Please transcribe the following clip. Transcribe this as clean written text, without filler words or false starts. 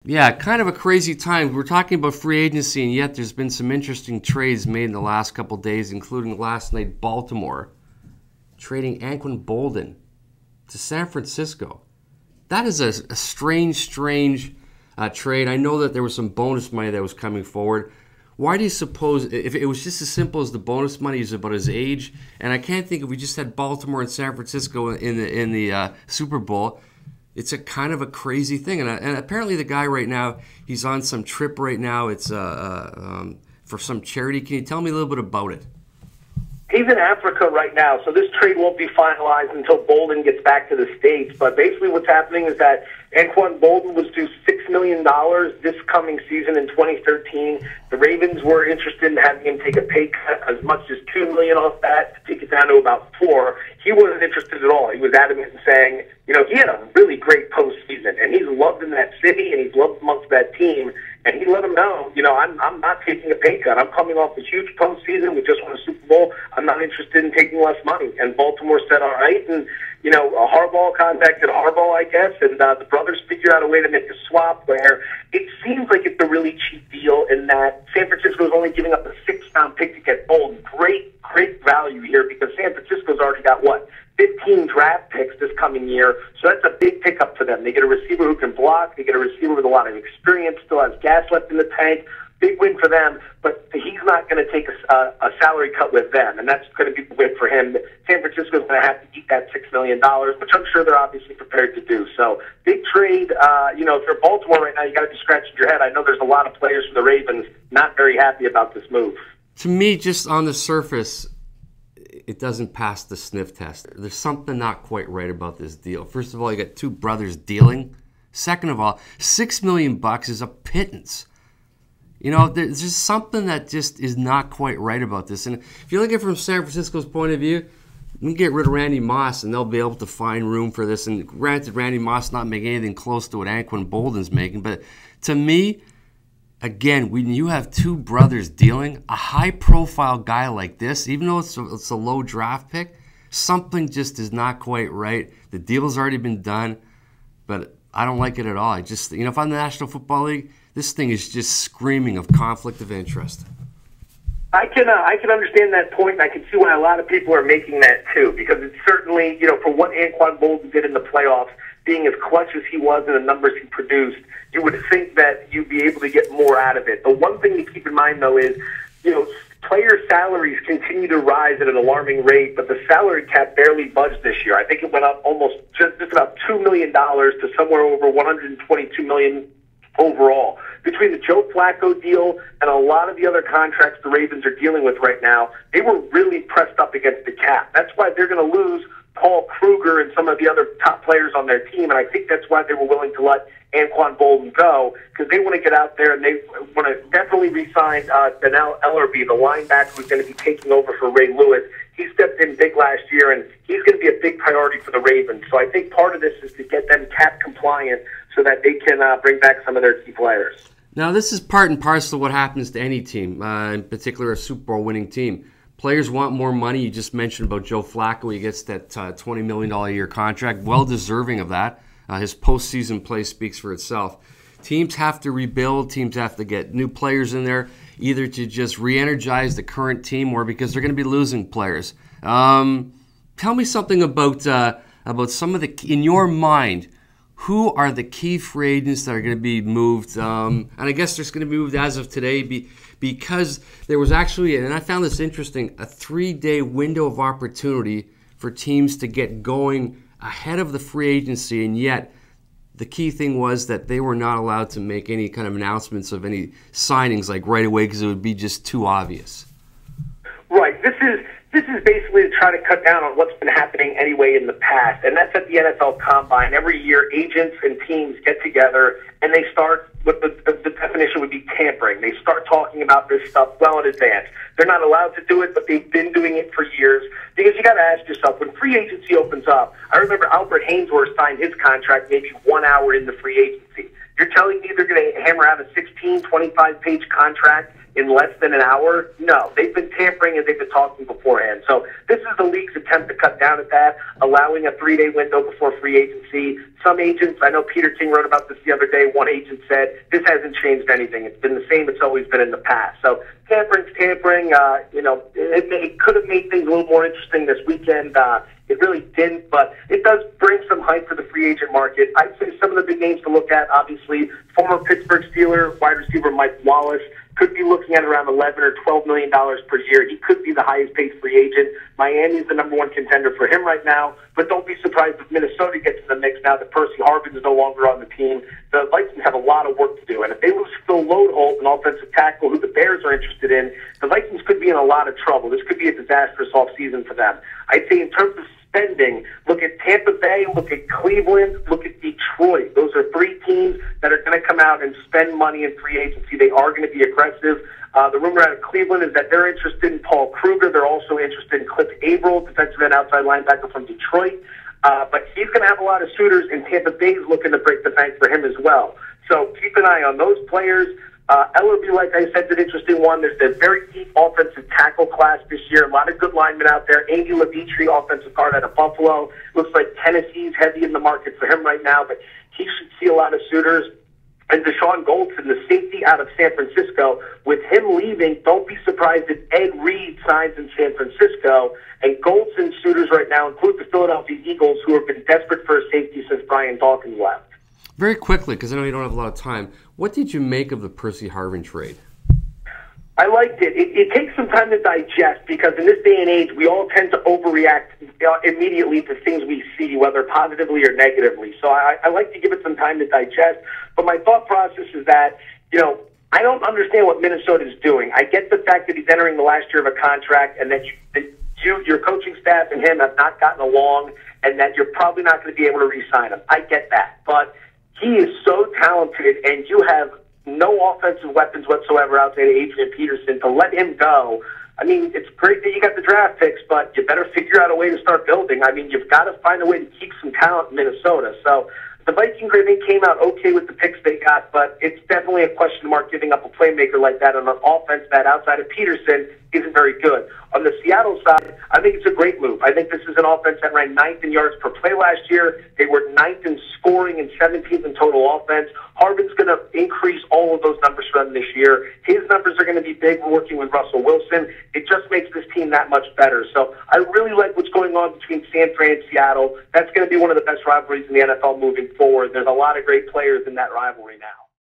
Yeah, kind of a crazy time. We're talking about free agency, and yet there's been some interesting trades made in the last couple of days, including last night Baltimore trading Anquan Boldin to San Francisco. That is a strange trade. I know that there was some bonus money that was coming forward. Why do you suppose, if it was just as simple as the bonus money is about his age, and I can't think if we just had Baltimore and San Francisco in the Super Bowl, it's a kind of a crazy thing. And apparently the guy right now, he's on some trip right now. It's for some charity. Can you tell me a little bit about it? He's in Africa right now, so this trade won't be finalized until Boldin gets back to the States. But basically what's happening is that Anquan Boldin was due $6 million this coming season in 2013. The Ravens were interested in having him take a pay cut as much as $2 million off that to take it down to about $4 million. He wasn't interested at all. He was adamant in saying, you know, he had a really great postseason, and he's loved in that city, and he's loved amongst that team. And he let him know, you know, I'm not taking a pay cut. I'm coming off a huge postseason. We just won a Super Bowl. I'm not interested in taking less money. And Baltimore said, all right. And, you know, Harbaugh contacted Harbaugh, I guess, and the brothers figured out a way to make a swap where it seems like it's a really cheap deal in that San Francisco is only giving up a 6th-round pick to get Boldin. Great value here because San Francisco's already got, 15 draft picks this coming year, so that's a big pickup for them. They get a receiver who can block. They get a receiver with a lot of experience, still has gas left in the tank. Big win for them, but he's not going to take a salary cut with them, and that's going to be the win for him. San Francisco's going to have to eat that $6 million, which I'm sure they're obviously prepared to do. So big trade. You know, if you're Baltimore right now, you got to be scratching your head. I know there's a lot of players for the Ravens not very happy about this move. To me, just on the surface, it doesn't pass the sniff test. There's something not quite right about this deal. First of all, you got two brothers dealing. Second of all, $6 million is a pittance. You know, there's just something that just is not quite right about this. And if you look at it from San Francisco's point of view, we can get rid of Randy Moss and they'll be able to find room for this. And granted, Randy Moss not making anything close to what Anquan Boldin's making. But to me, again, when you have two brothers dealing, a high-profile guy like this, even though it's a low draft pick, something just is not quite right. The deal's already been done, but I don't like it at all. I just, you know, if I'm the National Football League, this thing is just screaming of conflict of interest. I can understand that point, and I can see why a lot of people are making that too, because it's certainly, you know, for what Anquan Boldin did in the playoffs, being as clutch as he was and the numbers he produced, you would think that you'd be able to get more out of it. The one thing to keep in mind, though, is, you know, player salaries continue to rise at an alarming rate, but the salary cap barely budged this year. I think it went up almost just about $2 million to somewhere over $122 million overall. Between the Joe Flacco deal and a lot of the other contracts the Ravens are dealing with right now, they were really pressed up against the cap. That's why they're going to lose Paul Kruger and some of the other top players on their team, and I think that's why they were willing to let Anquan Boldin go, because they want to get out there and they want to definitely re-sign Donnell Ellerbe, the linebacker who's going to be taking over for Ray Lewis. He stepped in big last year, and he's going to be a big priority for the Ravens. So I think part of this is to get them cap compliant so that they can bring back some of their key players. Now, this is part and parcel of what happens to any team, in particular a Super Bowl winning team. Players want more money. You just mentioned about Joe Flacco. He gets that $20 million a year contract, well deserving of that. His postseason play speaks for itself. Teams have to rebuild. Teams have to get new players in there, either to just re-energize the current team or because they're going to be losing players. Tell me something about some of the, in your mind, who are the key free agents that are going to be moved? And I guess there's going to be moved as of today because there was actually, and I found this interesting, a 3-day window of opportunity for teams to get going ahead of the free agency, and yet the key thing was that they were not allowed to make any kind of announcements of any signings like right away because it would be just too obvious. Right. This is basically to try to cut down on what's been happening anyway in the past, and that's at the NFL Combine. Every year, agents and teams get together, and they start, what the definition would be tampering. They start talking about this stuff well in advance. They're not allowed to do it, but they've been doing it for years. Because you got to ask yourself, when free agency opens up, I remember Albert Hainsworth signed his contract maybe 1 hour into free agency. You're telling me they're going to hammer out a 16, 25-page contract in less than an hour? No. They've been tampering and they've been talking beforehand. So this is the league's attempt to cut down at that, allowing a 3-day window before free agency. Some agents, I know Peter King wrote about this the other day, one agent said, this hasn't changed anything. It's been the same it's always been in the past. So tampering's tampering. It could have made things a little more interesting this weekend. It really didn't, but it does bring some hype for the free agent market. I'd say some of the big names to look at, obviously, former Pittsburgh Steeler wide receiver Mike Wallace could be looking at around $11 or $12 million per year. He could be the highest paid free agent. Miami's the number one contender for him right now, but don't be surprised if Minnesota gets in the mix now that Percy Harvin is no longer on the team. The Vikings have a lot of work to do, and if they lose Phil Lodeholt, an offensive tackle who the Bears are interested in, the Vikings could be in a lot of trouble. This could be a disastrous offseason for them. I'd say in terms of spending, look at Tampa Bay, look at Cleveland, look at Detroit. Those are three teams that are going to come out and spend money in free agency. They are going to be aggressive. The rumor out of Cleveland is that they're interested in Paul Kruger. They're also interested in Cliff Averill, defensive end outside linebacker from Detroit. But he's going to have a lot of suitors, and Tampa Bay is looking to break the bank for him as well. So keep an eye on those players. Ellerby, like I said, is an interesting one. There's a very deep offensive tackle class this year. A lot of good linemen out there. Andy Levitre, offensive guard out of Buffalo. Looks like Tennessee's heavy in the market for him right now, but he should see a lot of suitors. And Deshaun Goldson, the safety out of San Francisco, with him leaving, don't be surprised if Ed Reed signs in San Francisco. And Goldson's suitors right now include the Philadelphia Eagles, who have been desperate for a safety since Brian Dawkins left. Very quickly, because I know you don't have a lot of time, what did you make of the Percy Harvin trade? I liked it. It takes some time to digest because in this day and age, we all tend to overreact immediately to things we see, whether positively or negatively. So I like to give it some time to digest. But my thought process is that, I don't understand what Minnesota is doing. I get the fact that he's entering the last year of a contract and that your coaching staff and him have not gotten along and that you're probably not going to be able to re-sign him. I get that. But he is so talented and you have no offensive weapons whatsoever outside of Adrian Peterson. To let him go, I mean, it's great that you got the draft picks, but you better figure out a way to start building. I mean, you've got to find a way to keep some talent in Minnesota. So the Vikings, I think, came out okay with the picks they got, but it's definitely a question mark giving up a playmaker like that on an offense that outside of Peterson isn't very good. On the Seattle side, I think it's a great move. I think this is an offense that ranked 9th in yards per play last year. They were 9th in scoring and 17th in total offense. Harvin's going to increase all of those numbers for them this year. His numbers are going to be big working with Russell Wilson. It just makes this team that much better. So I really like what's going on between San Fran and Seattle. That's going to be one of the best rivalries in the NFL moving forward. There's a lot of great players in that rivalry now.